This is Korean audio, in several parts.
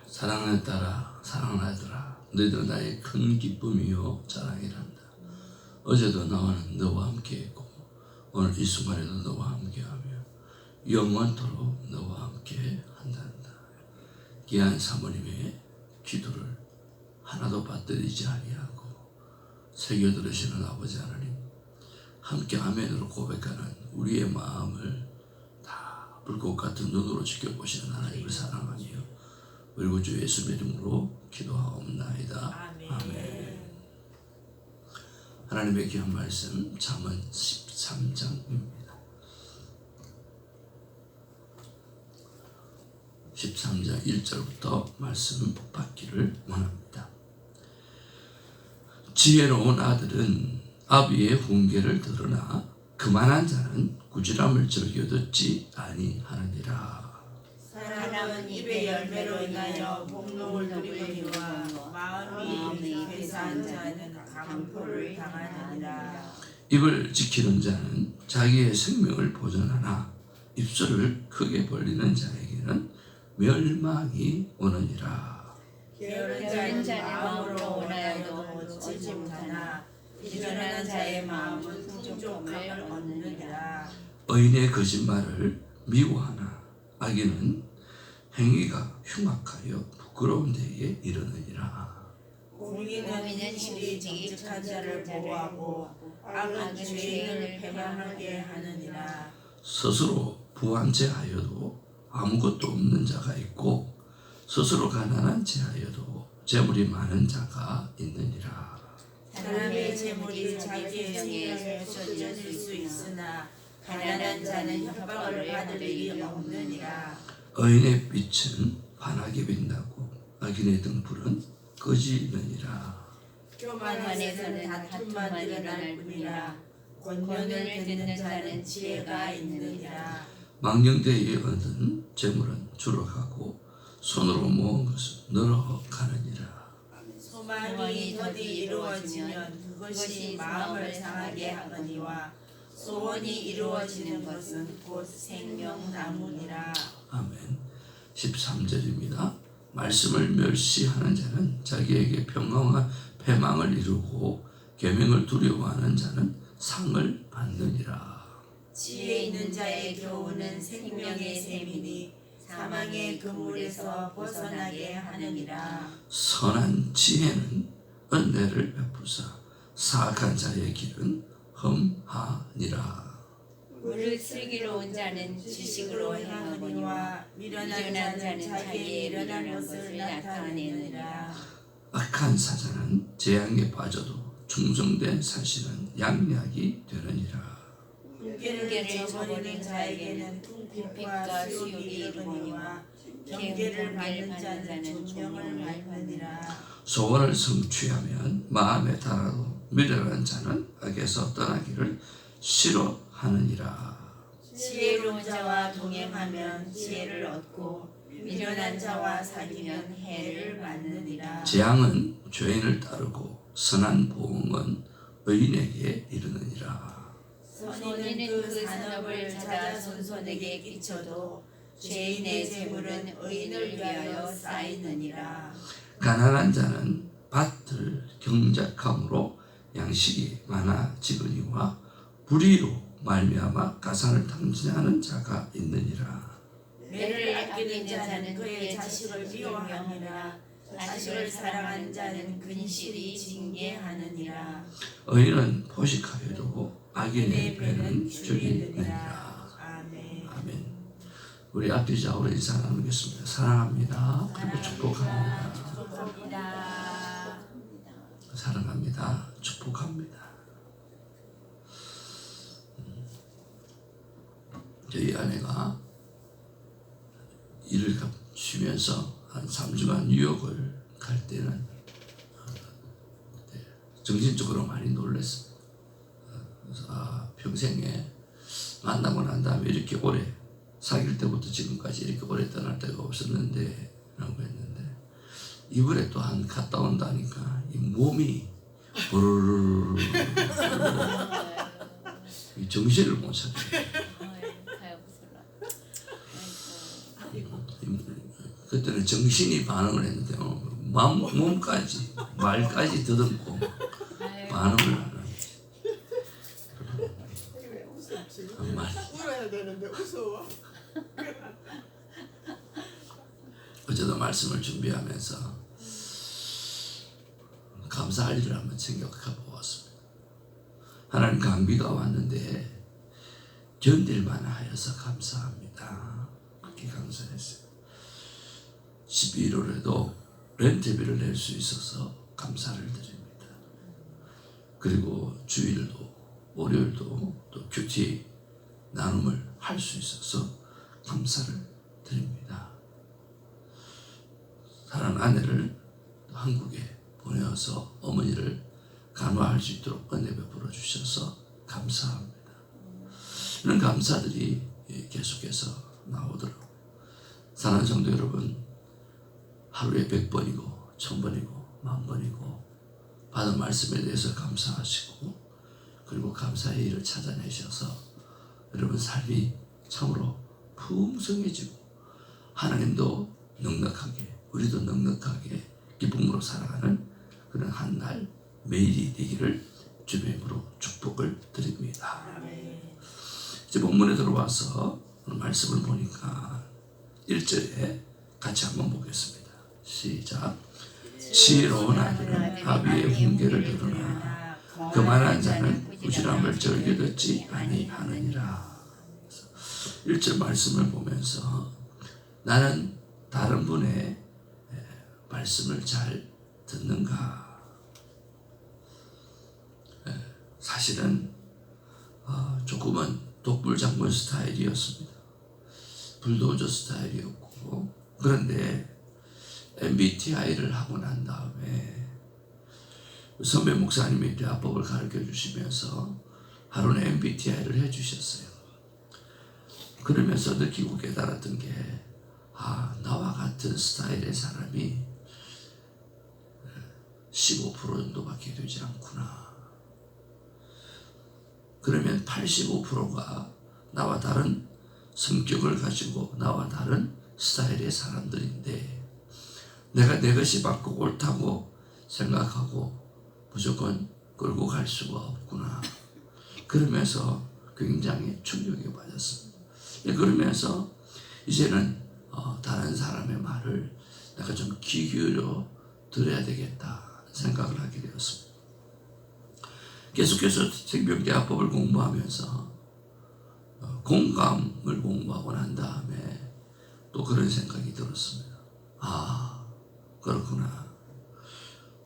사랑하는 딸아, 사랑하는 아들아, 너희도 나의 큰 기쁨이요 자랑이란다. 어제도 나와는 너와 함께했고 오늘 이 순간에도 너와 함께하며 영원토록 너와 함께 한단다. 귀한 사모님의 기도를 하나도 받들이지 아니하고 새겨 들으시는 아버지 하나님, 함께 아멘으로 고백하는 우리의 마음을 다 불꽃 같은 눈으로 지켜보시는 하나님을 사랑하며 우리 구주 예수 이름으로 기도하옵나이다. 아멘. 하나님의 귀한 말씀 잠언 13장입니다. 13장 1절부터 말씀 받기를 원합니다. 지혜로운 아들은 아비의 훈계를 들으나 그만한 자는 꾸지람을 즐겨 듣지 아니하느니라. 사람은 입의 열매로 인하여 복록을 누리거니와 마음이 회사한 자는 강포를 당하느니라. 입을 지키는 자는 자기의 생명을 보존하나 입술을 크게 벌리는 자에게는 멸망이 오느니라. 게으른 자는 마음으로 원하여도 얻지 못하나 비전한 자의 마음은 풍족함을 얻느니라. 의인의 거짓말을 미워하나 악인은 행위가 흉악하여 부끄러운 데에 이르느니라. 공의는 일이 정직한 자를 보호하고 악은 죄인을 패망하게 하느니라. 스스로 부한체하여도 아무것도 없는 자가 있고 스스로 가난한 체하여도 재물이 많은 자가 있느니라. 사람의 재물이 자기의 생명을 쏟아질 수 있으나 가난한 자는 협박을 받을 일이 없느니라. 의인의 빛은 환하게 빛나고 악인의 등불은 꺼지느니라. 교만 안에서는 다툼만 일어날 뿐이라. 권면을 듣는 자는 지혜가 있느니라. 망령되이 얻은 재물은 줄어가고 손으로 모은 것은 늘어가느니라. 소망이 더디 이루어지면 그것이 마음을 상하게 하거니와 소원이 이루어지는 것은 곧 생명나무니라. 아멘. 13절입니다. 말씀을 멸시하는 자는 자기에게 평강과 패망을 이루고 계명을 두려워하는 자는 상을 받느니라. 지혜 있는 자의 교훈은 생명의 셈이니 사망의 그물에서 벗어나게 하느니라. 선한 지혜는 은혜를 베푸사 사악한 자의 길은 험하니라. 물을 슬기로운 자는 지식으로 행하거니와 미련한 자는 자기의 일어난 것을 나타내느니라. 악한 사자는 재앙에 빠져도 충성된 사실은 양약이 되느니라. 훈계를 저버리는 자에게는 풍빛과 수욕이 이르거니와 경계를 받는 자는 존명을 받느니라. 소원을 성취하면 마음에 달아도 미련한 자는 악에서 떠나기를 싫어하느니라. 지혜로운 자와 동행하면 지혜를 얻고 미련한 자와 사귀면 해를 받느니라. 재앙은 죄인을 따르고 선한 보응은 의인에게 이르느니라. 선인은 그 산업을 찾아 손손에게 끼쳐도 죄인의 재물은 의인을 위하여 쌓이느니라. 가난한 자는 밭을 경작함으로 양식이 많아지거니와 불의로 말미암아 가산을 탐지하는 자가 있느니라. 매를 아끼는 자는 그의 자식을 미워하느니라. 자식을 사랑하는 자는 근실이 징계하느니라. 의인은 포식하여도 악인의 배는 줄이느니라. 아멘. 아멘. 우리 앞뒤 좌우로 인사 나누겠습니다. 사랑합니다. 그리고 축복합니다. 축복합니다. 사랑합니다. 축복합니다. 저희 아내가 일을 쉬면서 한 3주간 뉴욕을 갈 때는 정신적으로 많이 놀랐습니다. 평생에 만나고 난 다음에 이렇게 오래 사귈 때부터 지금까지 이렇게 오래 떠날 때가 없었는데 라고 했는데 이번에 또 한 갔다 온다니까 이 몸이 부르르르 정신을 못 차려. 그때는 정신이 반응을 했는데 몸까지 말까지 더듬고 반응을 안 하지. 정말 울어야 되는데 웃어. 어제도 말씀을 준비하면서 감사할 일을 한번 생각해 보았습니다. 하나님 강비가 왔는데 견딜만 하여서 감사합니다. 그렇게 감사했어요. 11월에도 렌트비를 낼 수 있어서 감사를 드립니다. 그리고 주일도 월요일도 또 큐티 나눔을 할 수 있어서 감사를 드립니다. 사랑하는 아내를 한국에 보내어서 어머니를 간호할 수 있도록 은혜 베풀어 주셔서 감사합니다. 이런 감사들이 계속해서 나오더라고요. 사랑하는 성도 여러분, 하루에 100번이고 1000번이고 10,000번이고 받은 말씀에 대해서 감사하시고 그리고 감사의 일을 찾아내셔서 여러분 삶이 참으로 풍성해지고 하나님도 넉넉하게 우리도 넉넉하게 기쁨으로 살아가는 그런 한 날 매일이 되기를 주님의 이름으로 축복을 드립니다. 이제 본문에 들어와서 오늘 말씀을 보니까 1절에 같이 한번 보겠습니다. 시작. 지혜로운 아들은 아비의 훈계를 들으나 그만한 자는 부지런함을 즐겨 듣지 아니하느니라. 1절 말씀을 보면서 나는 다른 분의 말씀을 잘 듣는가? 사실은 조금은 독불장군 스타일이었습니다. 불도저 스타일이었고 그런데 MBTI를 하고 난 다음에 선배 목사님이 대화법을 가르쳐 주시면서 하루는 MBTI를 해주셨어요. 그러면서 느끼고 깨달았던 게 나와 같은 스타일의 사람이 15% 정도밖에 되지 않구나. 그러면 85%가 나와 다른 성격을 가지고 나와 다른 스타일의 사람들인데 내가 내 것이 맞고 옳다고 생각하고 무조건 끌고 갈 수가 없구나. 그러면서 굉장히 충격에 빠졌습니다. 그러면서 이제는 다른 사람의 말을 내가 좀 귀 기울여 들어야 되겠다 생각을 하게 되었습니다. 계속해서 생명대화법을 공부하면서 공감을 공부하고 난 다음에 또 그런 생각이 들었습니다. 그렇구나.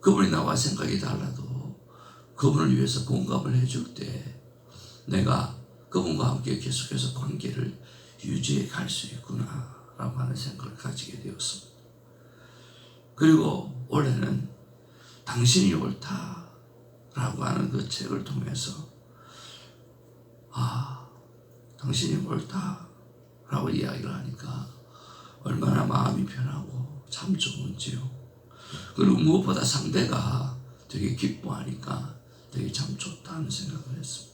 그분이 나와 생각이 달라도 그분을 위해서 공감을 해줄 때 내가 그분과 함께 계속해서 관계를 유지해 갈 수 있구나 라고 하는 생각을 가지게 되었습니다. 그리고 올해는 당신이 옳다 라고 하는 그 책을 통해서 당신이 옳다 라고 이야기를 하니까 얼마나 마음이 편하고 참 좋은지요. 그리고 무엇보다 상대가 되게 기뻐하니까 되게 참 좋다는 생각을 했습니다.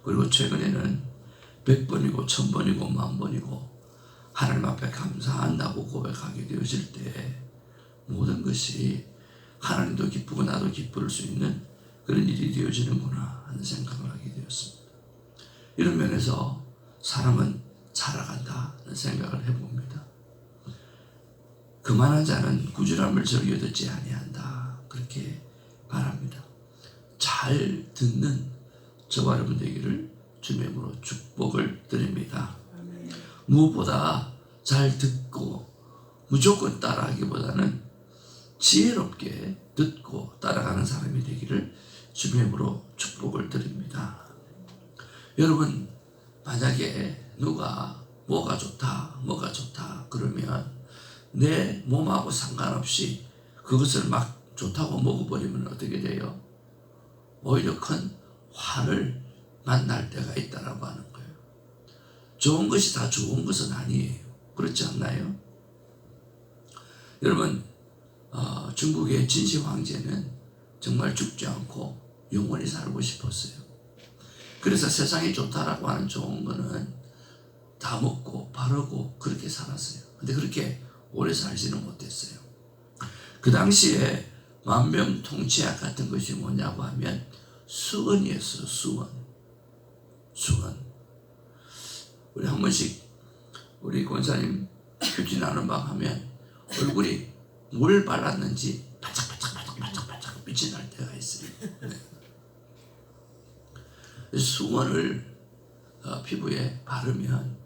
그리고 최근에는 100번이고 1000번이고 10,000번이고 하나님 앞에 감사한다고 고백하게 되어질 때 모든 것이 하나님도 기쁘고 나도 기쁠 수 있는 그런 일이 되어지는구나 하는 생각을 하게 되었습니다. 이런 면에서 사람은 자라간다는 생각을 해봅니다. 그만한 자는 꾸준함을 즐겨 듣지 아니한다. 그렇게 말합니다. 잘 듣는 저와 여러분 되기를 주님의 이름으로 축복을 드립니다. 무엇보다 잘 듣고 무조건 따라하기보다는 지혜롭게 듣고 따라가는 사람이 되기를 주님의 이름으로 축복을 드립니다. 여러분, 만약에 누가 뭐가 좋다 그러면 내 몸하고 상관없이 그것을 막 좋다고 먹어버리면 어떻게 돼요? 오히려 큰 화를 만날 때가 있다라고 하는 거예요. 좋은 것이 다 좋은 것은 아니에요. 그렇지 않나요? 여러분, 중국의 진시 황제는 정말 죽지 않고 영원히 살고 싶었어요. 그래서 세상이 좋다라고 하는 좋은 거는 다 먹고 바르고 그렇게 살았어요. 근데 그렇게 오래 살지는 못했어요. 그 당시에 만병통치약 같은 것이 뭐냐고 하면 수건이었어요. 수건. 우리 한 번씩 우리 권사님 휴진하는 방 하면 얼굴이 뭘 발랐는지 반짝반짝 빛이 날 때가 있어요. 수건을 피부에 바르면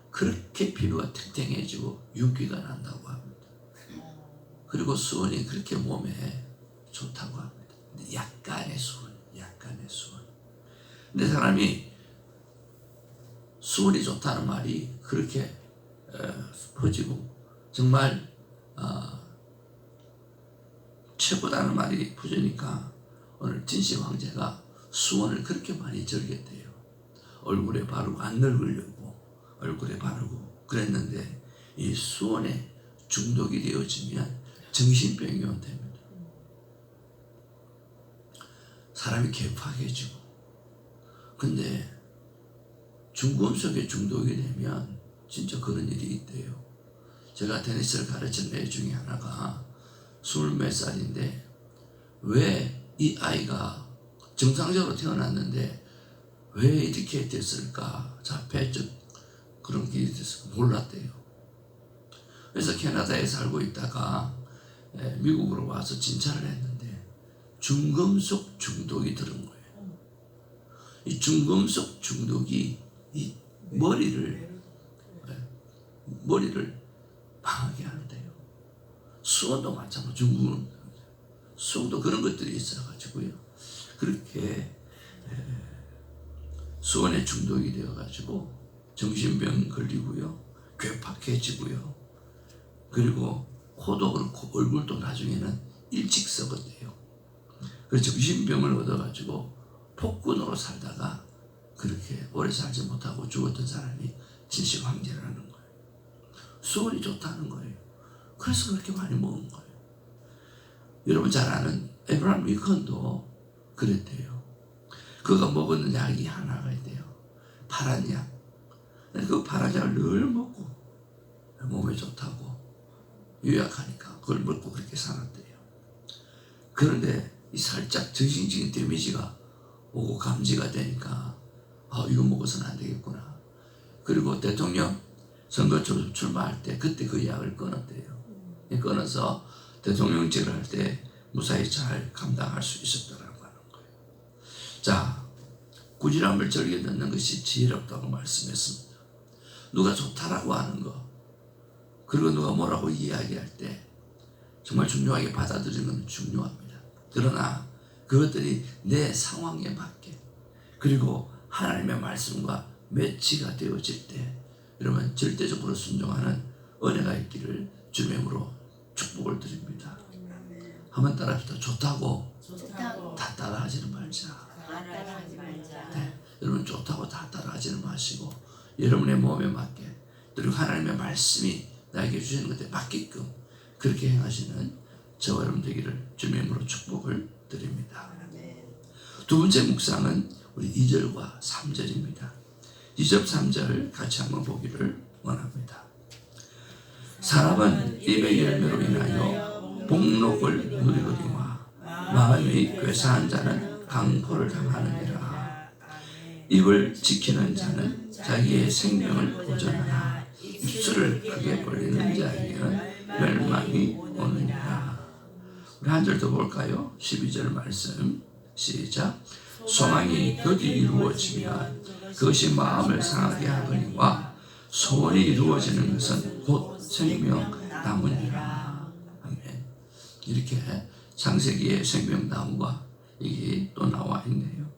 그렇게 피부가 탱탱해지고 윤기가 난다고 합니다. 그리고 수건이 그렇게 몸에 좋다고 합니다. 근데 약간의 수건. 근데 사람이 수건이 좋다는 말이 그렇게 퍼지고 정말 최고다는 말이 퍼지니까 오늘 진시 황제가 수건을 그렇게 많이 절겠대요. 얼굴에 바르고 안 늙으려고 얼굴에 바르고 그랬는데 이 수건에 중독이 되어지면 정신병이 온답니다. 사람이 개파해지고. 근데 중금속에 중독이 되면 진짜 그런 일이 있대요. 제가 테니스를 가르친 애 중에 하나가 20몇 살인데 왜 이 아이가 정상적으로 태어났는데 왜 이렇게 됐을까? 자폐적 그런 게 있어서 몰랐대요. 그래서 캐나다에 살고 있다가 미국으로 와서 진찰을 했는데 중금속 중독이 들은 거예요. 이 중금속 중독이 이 머리를 방하게 하는데요. 수원도 마찬가지고 중국은 수원도 그런 것들이 있어가지고요. 그렇게 수원에 중독이 되어가지고 정신병 걸리고요, 괴팍해지고요. 그리고 코도 그렇고 얼굴도 나중에는 일찍 썩었대요. 그래서 정신병을 얻어가지고 폭군으로 살다가 그렇게 오래 살지 못하고 죽었던 사람이 진시 황제라는 거예요. 수원이 좋다는 거예요. 그래서 그렇게 많이 먹은 거예요. 여러분 잘 아는 에브라임 링컨도 그랬대요. 그가 먹었는 약이 하나가 있대요. 파란 약. 그 파란 약을 늘 먹고 몸에 좋다고 유약하니까 그걸 먹고 그렇게 살았대요. 그런데 이 살짝 정신적인 데미지가 오고 감지가 되니까 이거 먹어서는 안 되겠구나. 그리고 대통령 선거 출마할 때 그때 그 약을 끊었대요. 끊어서 대통령직을 할 때 무사히 잘 감당할 수 있었다라고 하는 거예요. 자, 꾸지람을 절개 듣는 것이 지혜롭다고 말씀했습니다. 누가 좋다라고 하는 거, 그리고 누가 뭐라고 이야기할 때 정말 중요하게 받아들이는 건 중요합니다. 그러나 그것들이 내 상황에 맞게 그리고 하나님의 말씀과 매치가 되어질 때 여러분 절대적으로 순종하는 은혜가 있기를 주님으로 축복을 드립니다. 한번 따라합시다. 좋다고 다 따라하지는 말자. 네, 여러분 좋다고 다 따라하지는 마시고 여러분의 몸에 맞게 그리고 하나님의 말씀이 나에게 주시는 것에 맞게끔 그렇게 행하시는 저와 여러분 되기를 주님의 이름으로 축복을 드립니다. 두 번째 묵상은 우리 2절과 3절입니다. 2절 3절 같이 한번 보기를 원합니다. 사람은 입의 열매로 인하여 복록을 누리거니와 마음이 괴사한 자는 강포를 당하느니라. 입을 지키는 자는 자기의 생명을 보존하나 입술을 크게 벌리는 자에게는 멸망이 오느니라. 우리 한 절 더 볼까요? 12절 말씀 시작. 소망이 더디 이루어지면 그것이 마음을 상하게 하거니와 소원이 이루어지는 것은 곧 생명나무니라. 아멘. 이렇게 창세기의 생명나무가 이게 또 나와 있네요.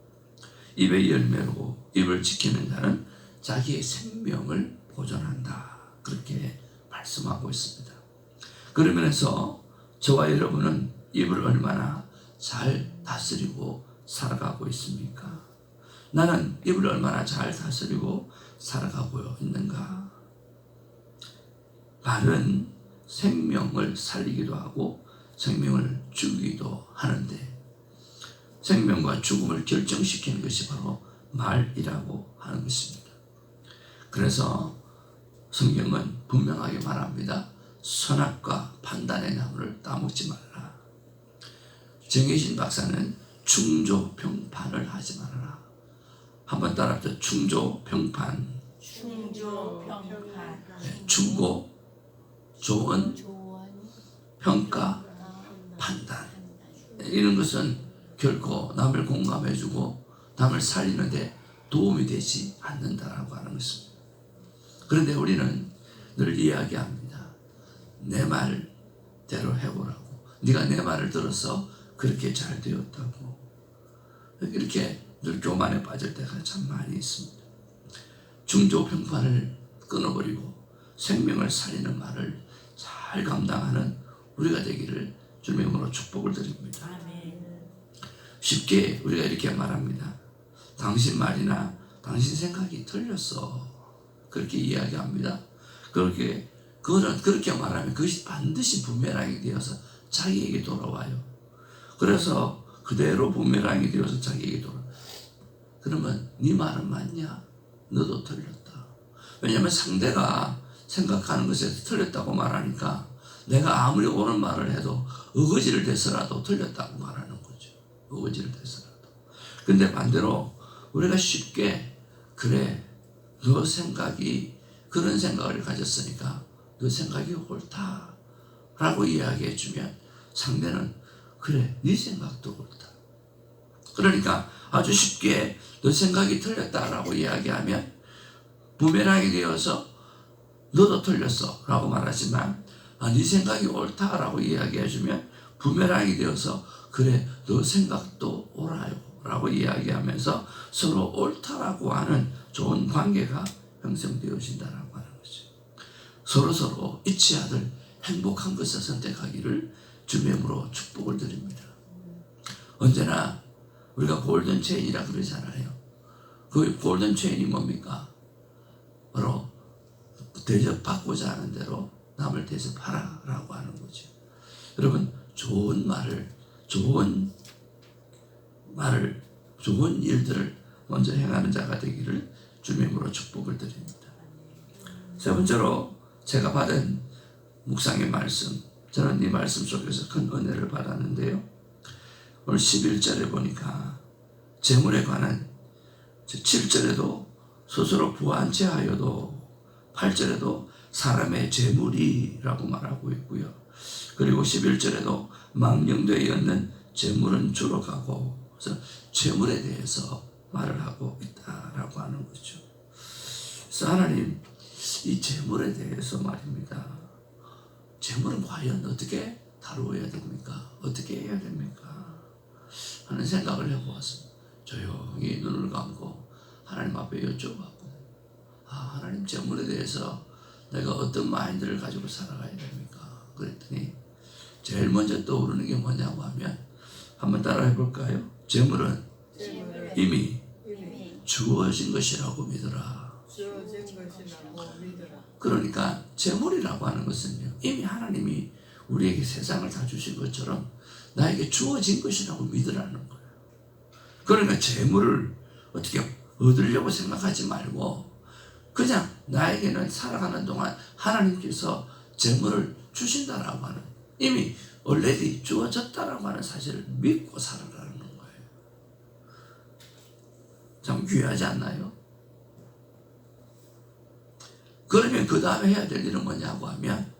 입의 열매로 입을 지키는 자는 자기의 생명을 보존한다. 그렇게 말씀하고 있습니다. 그러면서 저와 여러분은 입을 얼마나 잘 다스리고 살아가고 있습니까? 나는 입을 얼마나 잘 다스리고 살아가고 있는가? 말은 생명을 살리기도 하고 생명을 죽이기도 하는데 생명과 죽음을 결정시키는 것이 바로 말이라고 하는 것입니다. 그래서 성경은 분명하게 말합니다. 선악과 판단의 나무를 따먹지 말라. 정혜신 박사는 충조평판을 하지 말아라. 한번 따라합시다. 충조평판. 충조평판. 충고, 조언, 조언, 평가, 판단. 이런 것은 결코 남을 공감해주고 남을 살리는데 도움이 되지 않는다라고 하는 것입니다. 그런데 우리는 늘 이야기합니다. 내 말대로 해보라고. 네가 내 말을 들어서 그렇게 잘 되었다고. 이렇게 늘 교만에 빠질 때가 참 많이 있습니다. 중조평판을 끊어버리고 생명을 살리는 말을 잘 감당하는 우리가 되기를 주님의 이름으로 축복을 드립니다. 아멘. 쉽게 우리가 이렇게 말합니다. 당신 말이나 당신 생각이 틀렸어. 그렇게 이야기합니다. 그렇게 말하면 그것이 반드시 부메랑이 되어서 자기에게 돌아와요. 그래서 그대로 부메랑이 되어서 자기에게 돌아와요. 그러면 네 말은 맞냐? 너도 틀렸다. 왜냐하면 상대가 생각하는 것에서 틀렸다고 말하니까 내가 아무리 옳은 말을 해도 어거지를 대서라도 틀렸다고 말하는 거죠. 어거지를 대서라도. 근데 반대로 우리가 쉽게 그래 너 생각이 그런 생각을 가졌으니까 너 생각이 옳다라고 이야기해 주면 상대는 그래 네 생각도 옳다. 그러니까 아주 쉽게 너 생각이 틀렸다라고 이야기하면 부메랑이 되어서 너도 틀렸어 라고 말하지만 네 생각이 옳다라고 이야기해 주면 부메랑이 되어서 그래 너 생각도 옳아요 라고 이야기하면서 서로 옳다라고 하는 좋은 관계가 형성되어진다라고 하는 거죠. 서로 잊지 않을 행복한 것을 선택하기를 주님의 이름으로 축복을 드립니다. 언제나 우리가 골든 체인이라 그러잖아요. 그 골든 체인이 뭡니까? 바로 대접받고자 하는 대로 남을 대접하라 라고 하는 거죠. 여러분 좋은 일들을 먼저 행하는 자가 되기를 주님의 이름으로 축복을 드립니다. 세 번째로 제가 받은 묵상의 말씀, 저는 이 말씀 속에서 큰 은혜를 받았는데요. 오늘 11절에 보니까 재물에 관한 7절에도 스스로 부한 채하여도 8절에도 사람의 재물이라고 말하고 있고요. 그리고 11절에도 망령되어 있는 재물은 주로 가고 그래서 재물에 대해서 말을 하고 있다라고 하는 거죠. 그래서 하나님 이 재물에 대해서 말입니다. 재물은 과연 어떻게 다루어야 됩니까? 어떻게 해야 됩니까? 하는 생각을 해보았습니다. 조용히 눈을 감고 하나님 앞에 여쭤봤고 하나님 재물에 대해서 내가 어떤 마인드를 가지고 살아가야 됩니까? 그랬더니 제일 먼저 떠오르는 게 뭐냐고 하면 한번 따라 해볼까요? 재물은 이미 주어진 것이라고 믿어라. 주어진 것이라고 믿어라. 그러니까 재물이라고 하는 것은요 이미 하나님이 우리에게 세상을 다 주신 것처럼 나에게 주어진 것이라고 믿으라는 거예요. 그러니까 재물을 어떻게 얻으려고 생각하지 말고 그냥 나에게는 살아가는 동안 하나님께서 재물을 주신다라고 하는 이미 already 주어졌다라고 하는 사실을 믿고 살아가는 거예요. 참 귀하지 않나요? 그러면 그 다음에 해야 될 일은 뭐냐고 하면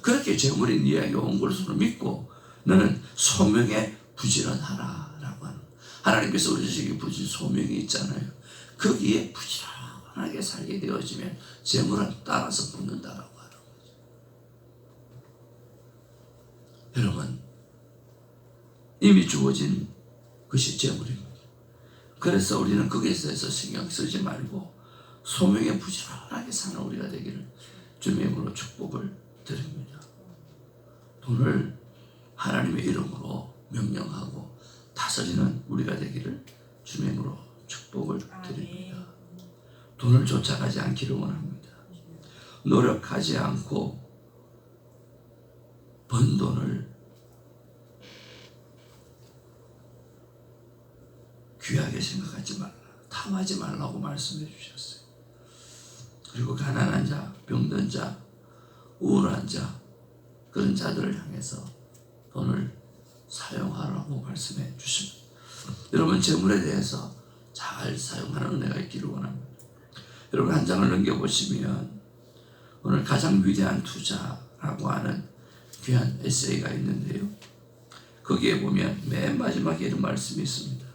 그렇게 재물이 네에게 온 것으로 믿고 너는 소명에 부지런하라 라고 하는 하나님께서 우리 주시기 소명이 있잖아요. 거기에 부지런하게 살게 되어지면 재물은 따라서 붙는다라고 하는 거죠. 여러분 이미 주어진 것이 재물입니다. 그래서 우리는 거기에 대해서 신경 쓰지 말고 소명에 부지런하게 사는 우리가 되기를 주님의 이름으로 축복을 드립니다. 돈을 하나님의 이름으로 명령하고 다스리는 우리가 되기를 주님의 이름으로 축복을 드립니다. 돈을 쫓아가지 않기를 원합니다. 노력하지 않고 번 돈을 귀하게 생각하지 말라, 탐하지 말라고 말씀해 주셨어요. 그리고 가난한 자, 병든 자, 우울한 자, 그런 자들을 향해서 돈을 사용하라고 말씀해 주십니다. 여러분, 재물에 대해서 잘 사용하는 은혜가 있기를 원합니다. 여러분, 한 장을 넘겨보시면 오늘 가장 위대한 투자라고 하는 귀한 에세이가 있는데요, 거기에 보면 맨 마지막에 이런 말씀이 있습니다.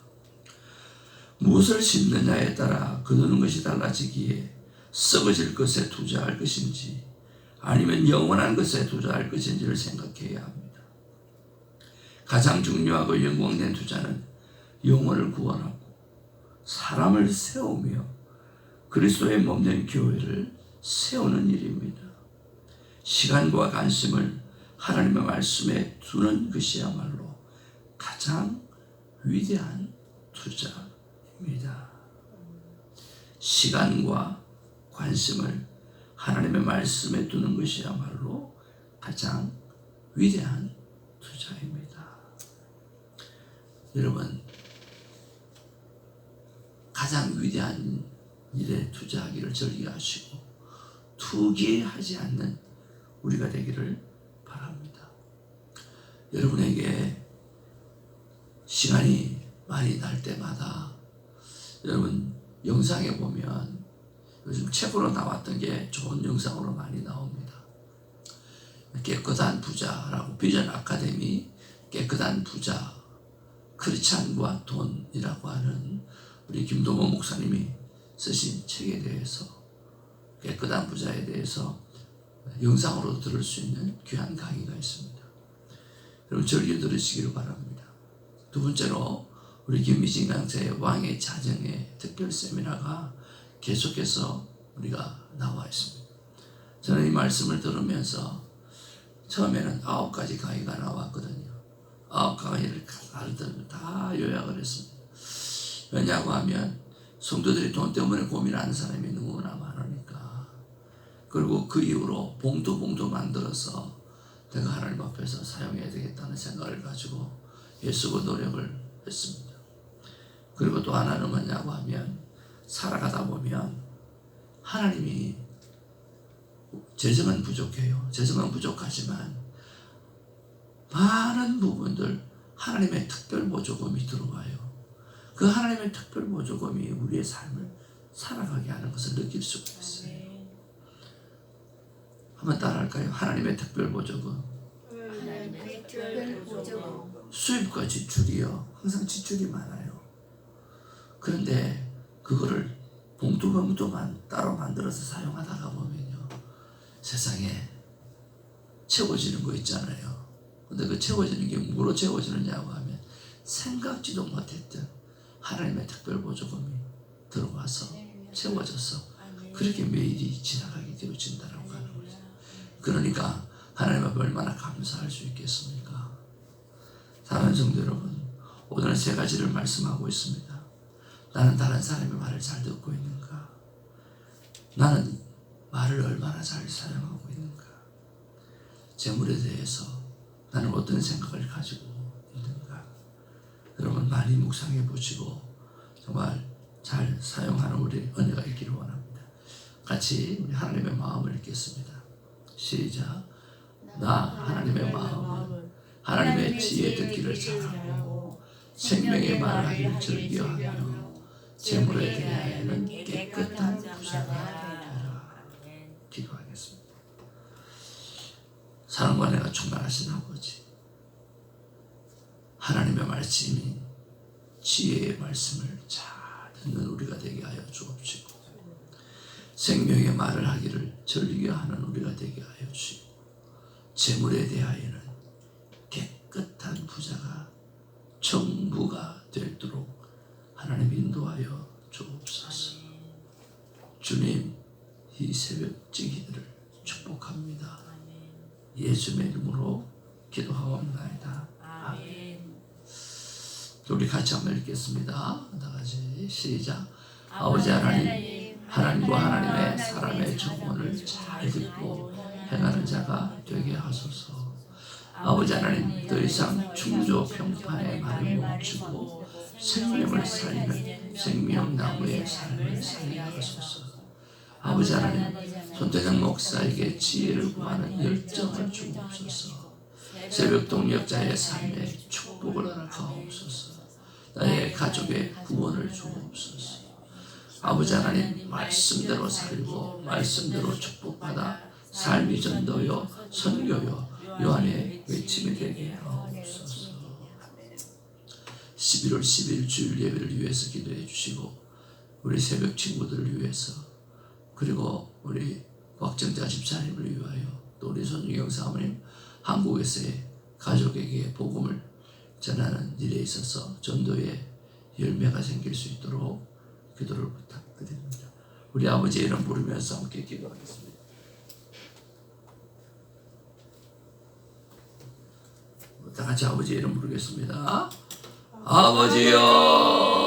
무엇을 심느냐에 따라 거두는 것이 달라지기에 썩어질 것에 투자할 것인지 아니면 영원한 것에 투자할 것인지를 생각해야 합니다. 가장 중요하고 영광된 투자는 영혼을 구원하고 사람을 세우며 그리스도의 몸된 교회를 세우는 일입니다. 시간과 관심을 하나님의 말씀에 두는 것이야말로 가장 위대한 투자입니다. 시간과 관심을 하나님의 말씀에 두는 것이야말로 가장 위대한 투자입니다. 여러분, 가장 위대한 일에 투자하기를 즐겨하시고 투기하지 않는 우리가 되기를 바랍니다. 여러분에게 시간이 많이 날 때마다 여러분 영상에 보면 요즘 책으로 나왔던 게 좋은 영상으로 많이 나옵니다. 깨끗한 부자라고, 비전 아카데미 깨끗한 부자, 크리스찬과 돈이라고 하는 우리 김동호 목사님이 쓰신 책에 대해서, 깨끗한 부자에 대해서 영상으로 들을 수 있는 귀한 강의가 있습니다. 여러분 즐겨 들으시기를 바랍니다. 두 번째로 우리 김미진 강사의 왕의 자정의 특별 세미나가 계속해서 우리가 나와 있습니다. 저는 이 말씀을 들으면서 처음에는 9가지 강의가 나왔거든요. 9강의를 다 요약을 했습니다. 왜냐고 하면 성도들이 돈 때문에 고민하는 사람이 너무나 많으니까. 그리고 그 이후로 봉투 만들어서 내가 하나님 앞에서 사용해야 되겠다는 생각을 가지고 애쓰고 노력을 했습니다. 그리고 또 하나는 뭐냐고 하면 살아가다 보면 하나님이 재정은 부족해요. 재정은 부족하지만 많은 부분들 하나님의 특별 보조금이 들어와요. 그 하나님의 특별 보조금이 우리의 삶을 살아가게 하는 것을 느낄 수가 있어요. 한번 따라할까요? 하나님의 특별 보조금. 하나님의 특별 보조금. 수입과 지출이요, 항상 지출이 많아요. 그런데 그거를 봉투만 따로 만들어서 사용하다가 보면요, 세상에 채워지는 거 있잖아요. 근데 그 채워지는 게 뭐로 채워지느냐고 하면 생각지도 못했던 하나님의 특별 보조금이 들어와서 채워져서 그렇게 매일이 지나가게 되어진다라고 하는 거죠. 그러니까 하나님 앞에 얼마나 감사할 수 있겠습니까? 사랑하는 성도 여러분, 오늘은 3가지를 말씀하고 있습니다. 나는 다른 사람의 말을 잘 듣고 있는가? 나는 말을 얼마나 잘 사용하고 있는가? 재물에 대해서 나는 어떤 생각을 가지고 있는가? 여러분 많이 묵상해 보시고 정말 잘 사용하는 우리 은혜가 있기를 원합니다. 같이 우리 하나님의 마음을 읽겠습니다. 시작. 나 하나님의 마음은 하나님의 지혜 듣기를 잘하고 생명의 말하기를 즐겨하며 재물에 대하여는 깨끗한 부자가 되라. 기도하겠습니다. 사랑과 은혜가 충만하신 아버지, 하나님의 말씀이 지혜의 말씀을 잘 듣는 우리가 되게 하여 주옵시고 생명의 말을 하기를 즐겨하는 우리가 되게 하여 주시고 재물에 대하여는 깨끗한 부자가 정부가 되도록 하나님 인도하여 주옵소서. 주님, 이 새벽 지기들을 축복합니다. 예수의 이름으로 기도하옵나이다. 아멘. 우리 같이 한번 읽겠습니다. 다 같이 시작. 아버지 하나님, 하나님과 하나님의 사람의 정언을 잘 듣고 행하는 자가 되게 하소서. 아버지 하나님, 더 이상 충조 평판의 말을 멈추고 생명을 살리는 생명나무의 삶을 살게 하소서. 아버지 하나님, 손태정 목사에게 지혜를 구하는 열정을 주옵소서. 새벽 동역자의 삶에 축복을 가옵소서. 나의 가족의 구원을 주옵소서. 아버지 하나님, 말씀대로 살고 말씀대로 축복받아 삶이 전도요 선교요 요한의 외침이 되게 하옵소서. 11월 10일 주일 예배를 위해서 기도해 주시고 우리 새벽 친구들을 위해서 그리고 우리 곽정자 집사님을 위하여 또 우리 손유경 사모님 한국에서의 가족에게 복음을 전하는 일에 있어서 전도의 열매가 생길 수 있도록 기도를 부탁드립니다. 우리 아버지의 이름 부르면서 함께 기도하겠습니다. 다 같이 아버지의 이름 부르겠습니다. 아버지여